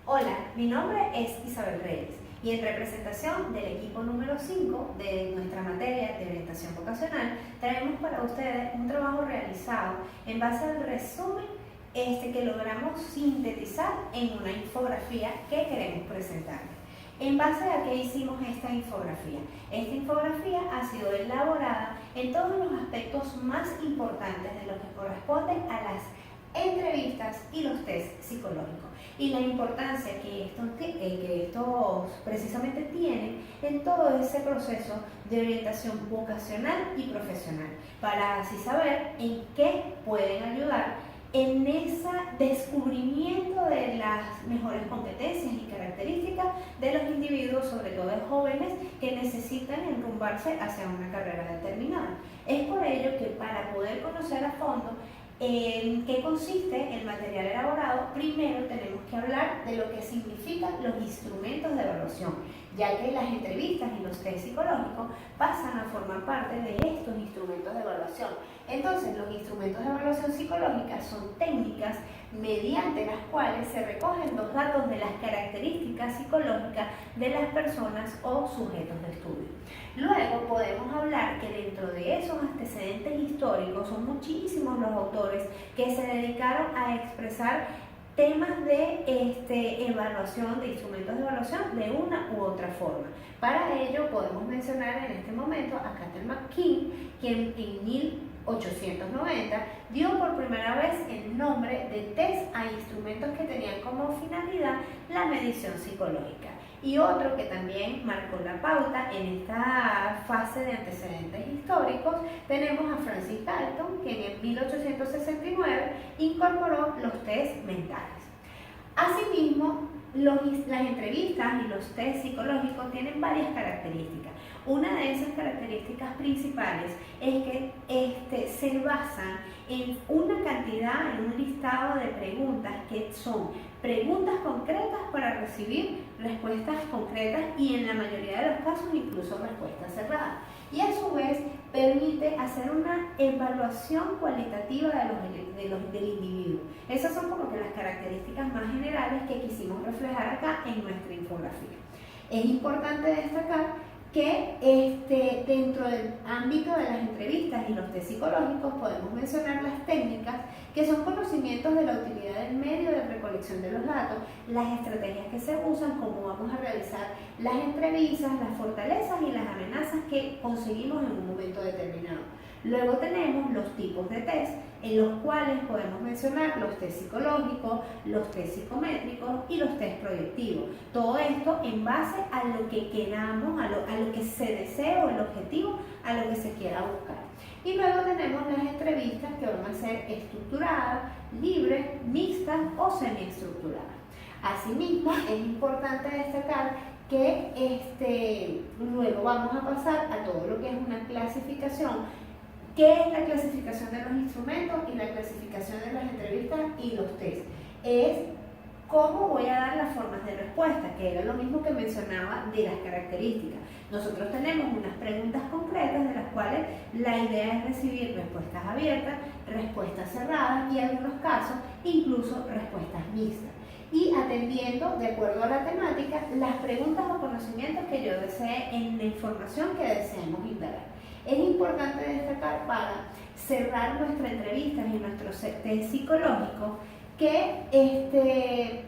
Hola, mi nombre es Isabel Reyes y en representación del equipo número 5 de nuestra materia de orientación vocacional traemos para ustedes un trabajo realizado en base al resumen que logramos sintetizar en una infografía que queremos presentarles. ¿En base a qué hicimos esta infografía? Esta infografía ha sido elaborada en todos los aspectos más importantes de lo que corresponde a las entrevistas y los test psicológicos y la importancia que estos precisamente tienen en todo ese proceso de orientación vocacional y profesional para así saber en qué pueden ayudar en ese descubrimiento de las mejores competencias y características de los individuos, sobre todo de jóvenes, que necesitan enrumbarse hacia una carrera determinada. Es por ello que para poder conocer a fondo en qué consiste el material elaborado, primero tenemos que hablar de lo que significan los instrumentos de evaluación, ya que las entrevistas y los test psicológicos pasan a formar parte de estos instrumentos de evaluación. Entonces, los instrumentos de evaluación psicológica son técnicas mediante las cuales se recogen los datos de las características psicológicas de las personas o sujetos de estudio. Luego podemos hablar que dentro de esos antecedentes históricos son muchísimos los autores que se dedicaron a expresar temas de evaluación, de instrumentos de evaluación de una u otra forma. Para ello podemos mencionar en este momento a Cater McKean, quien en 1890 dio por primera vez el nombre de test a instrumentos que tenían como finalidad la medición psicológica. Y otro que también marcó la pauta en esta fase de antecedentes históricos, tenemos a Francis Galton, que en 1869 incorporó los test mentales. Asimismo, las entrevistas y los test psicológicos tienen varias características. Una de esas características principales es que se basan en una cantidad, en un listado de preguntas que son preguntas concretas para recibir respuestas concretas y en la mayoría de los casos incluso respuestas cerradas. Y a su vez permite hacer una evaluación cualitativa del individuo. Esas son como que las características más generales que quisimos reflejar acá en nuestra infografía. Es importante destacar que dentro del ámbito de las entrevistas y los test psicológicos podemos mencionar las técnicas que son conocimientos de la utilidad del medio de recolección de los datos, las estrategias que se usan, cómo vamos a realizar las entrevistas, las fortalezas y las amenazas que conseguimos en un momento determinado. Luego tenemos los tipos de test, en los cuales podemos mencionar los test psicológicos, los test psicométricos y los test proyectivos. Todo esto en base a lo que queramos, a lo que se desee o el objetivo, a lo que se quiera buscar. Y luego tenemos las entrevistas que van a ser estructuradas, libres, mixtas o semiestructuradas. Asimismo, es importante destacar que luego vamos a pasar a todo lo que es una clasificación. ¿Qué es la clasificación de los instrumentos y la clasificación de las entrevistas y los test? Es cómo voy a dar las formas de respuesta, que era lo mismo que mencionaba de las características. Nosotros tenemos unas preguntas concretas de las cuales la idea es recibir respuestas abiertas, respuestas cerradas y en algunos casos incluso respuestas mixtas. Y atendiendo, de acuerdo a la temática, las preguntas o conocimientos que yo desee en la información que deseemos indagar. Es importante destacar para cerrar nuestra entrevista y nuestro test psicológico que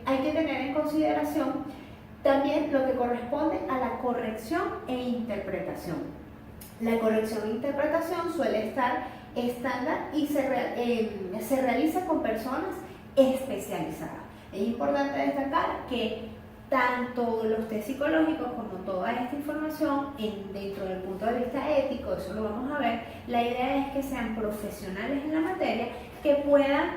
hay que tener en consideración también lo que corresponde a la corrección e interpretación. La corrección e interpretación suele estar estándar y se realiza con personas especializadas. Es importante destacar que tanto los test psicológicos como toda esta información dentro del punto de vista ético, eso lo vamos a ver, la idea es que sean profesionales en la materia que puedan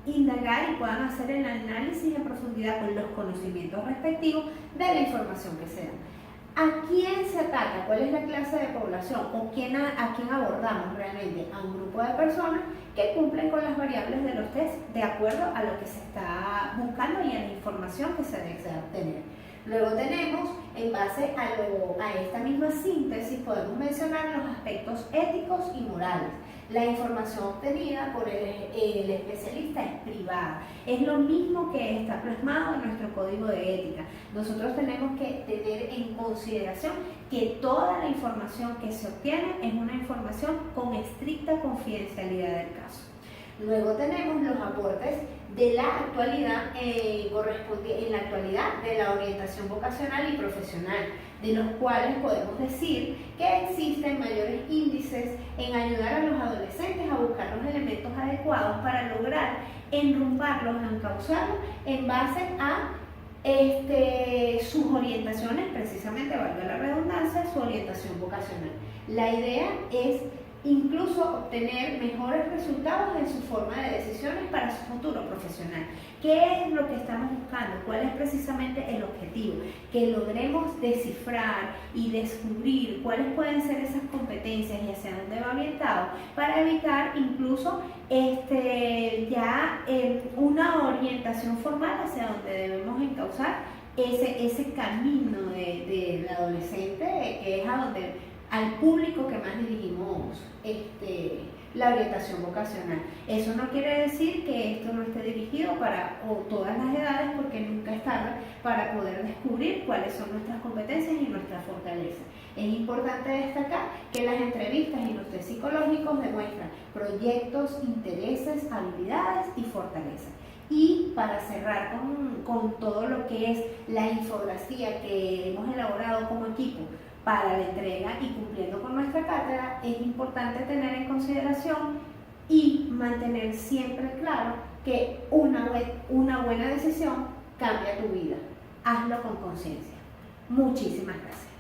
indagar y puedan hacer el análisis en profundidad con los conocimientos respectivos de la información que se da. ¿A quién se ataca? ¿Cuál es la clase de población? ¿O a quién abordamos realmente? A un grupo de personas que cumplen con las variables de los test de acuerdo a lo que se está buscando y a la información que se desea obtener. Luego tenemos, en base a esta misma síntesis, podemos mencionar los aspectos éticos y morales. La información obtenida por el especialista es privada. Es lo mismo que está plasmado en nuestro código de ética. Nosotros tenemos que tener en consideración que toda la información que se obtiene es una información con estricta confidencialidad del caso. Luego tenemos los aportes de la actualidad, en la actualidad de la orientación vocacional y profesional, de los cuales podemos decir que existen mayores índices en ayudar a los adolescentes a buscar los elementos adecuados para lograr enrumbarlos, encauzarlos en base a sus orientaciones, precisamente, valga la redundancia, su orientación vocacional. La idea es incluso obtener mejores resultados en su forma de decisiones para su futuro profesional. ¿Qué es lo que estamos buscando? ¿Cuál es precisamente el objetivo? Que logremos descifrar y descubrir cuáles pueden ser esas competencias y hacia dónde va orientado, para evitar incluso una orientación formal hacia donde debemos encauzar ese camino del adolescente, que es al público que más dirigimos la orientación vocacional. Eso no quiere decir que esto no esté dirigido para todas las edades, porque nunca es tarde para poder descubrir cuáles son nuestras competencias y nuestras fortalezas. Es importante destacar que las entrevistas y los test psicológicos demuestran proyectos, intereses, habilidades y fortalezas. Y para cerrar con todo lo que es la infografía que hemos elaborado como equipo para la entrega y cumpliendo con nuestra cátedra, es importante tener en consideración y mantener siempre claro que una buena decisión cambia tu vida. Hazlo con conciencia. Muchísimas gracias.